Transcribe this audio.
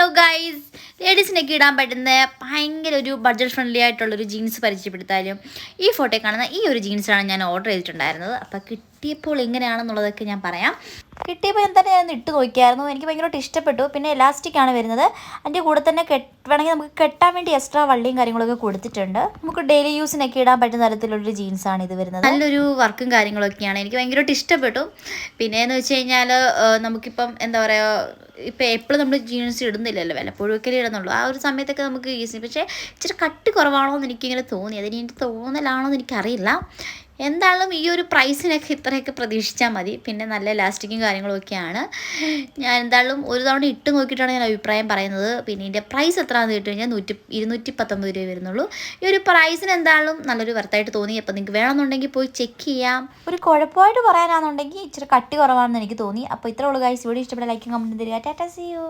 Hello guys, ലേഡീസിനൊക്കെ ഇടാൻ പറ്റുന്ന ഭയങ്കര ഒരു ബഡ്ജറ്റ് ഫ്രണ്ട്ലി ആയിട്ടുള്ളൊരു ജീൻസ് പരിചയപ്പെടുത്താലും ഈ ഫോട്ടോയിൽ കാണുന്ന ഈ ഒരു ജീൻസാണ് ഞാൻ ഓർഡർ ചെയ്തിട്ടുണ്ടായിരുന്നത്. അപ്പോൾ കിട്ടിയപ്പോൾ എങ്ങനെയാണെന്നുള്ളതൊക്കെ ഞാൻ പറയാം. കിട്ടിയപ്പോൾ ഞാൻ തന്നെ ഞാൻ ഇട്ട് നോക്കിയായിരുന്നു. എനിക്ക് ഭയങ്കരമായിട്ട് ഇഷ്ടപ്പെട്ടു. പിന്നെ എലാസ്റ്റിക്കാണ് വരുന്നത്. അതിൻ്റെ കൂടെ തന്നെ വേണമെങ്കിൽ നമുക്ക് കെട്ടാൻ വേണ്ടി എക്സ്ട്രാ വള്ളിയും കാര്യങ്ങളൊക്കെ കൊടുത്തിട്ടുണ്ട്. നമുക്ക് ഡെയിലി യൂസിനൊക്കെ ഇടാൻ പറ്റുന്ന തരത്തിലുള്ളൊരു ജീൻസാണ് ഇത് വരുന്നത്. നല്ലൊരു വർക്കും കാര്യങ്ങളൊക്കെയാണ്. എനിക്ക് ഭയങ്കരമായിട്ട് ഇഷ്ടപ്പെട്ടു. പിന്നെയെന്ന് വെച്ച് കഴിഞ്ഞാൽ നമുക്കിപ്പം എന്താ പറയുക, ഇപ്പോൾ എപ്പോഴും നമ്മൾ ജീൻസ് ഇടുന്നില്ലല്ലോ, വല്ലപ്പോഴും ഒക്കെ ഇടുന്നുള്ളൂ. ആ ഒരു സമയത്തൊക്കെ നമുക്ക് ഈസി. പക്ഷേ ഇച്ചിരി കട്ടി കുറവാണോ എന്ന് എനിക്കിങ്ങനെ തോന്നി. അതിന് എനിക്ക് തോന്നലാണോ എന്ന് എനിക്കറിയില്ല. എന്തായാലും ഈ ഒരു പ്രൈസിനൊക്കെ ഇത്രയൊക്കെ പ്രതീക്ഷിച്ചാൽ മതി. പിന്നെ നല്ല ഇലാസ്റ്റിക്കും കാര്യങ്ങളൊക്കെയാണ്. ഞാൻ എന്തായാലും ഒരു തവണ ഇട്ട് നോക്കിയിട്ടാണ് ഞാൻ അഭിപ്രായം പറയുന്നത്. പിന്നെ ഇതിൻ്റെ പ്രൈസ് എത്രയാണെന്ന് കേട്ട് കഴിഞ്ഞാൽ 219 രൂപ വരുന്നുള്ളൂ. ഈ ഒരു പ്രൈസിന് എന്തായാലും നല്ലൊരു വർത്തായിട്ട് തോന്നി. അപ്പോൾ നിങ്ങൾക്ക് വേണമെന്നുണ്ടെങ്കിൽ പോയി ചെക്ക് ചെയ്യാം. ഒരു കുഴപ്പമായിട്ട് പറയാനാണെന്നുണ്ടെങ്കിൽ ഇച്ചിരി കട്ടി കുറവാണെന്ന് എനിക്ക് തോന്നി. അപ്പോൾ ഇത്രേ ഉള്ളൂ ഗൈസ്. വീഡിയോ ഇഷ്ടപ്പെട്ട ലൈക്കും കമൻറ്റും തരിക. Tata, see U.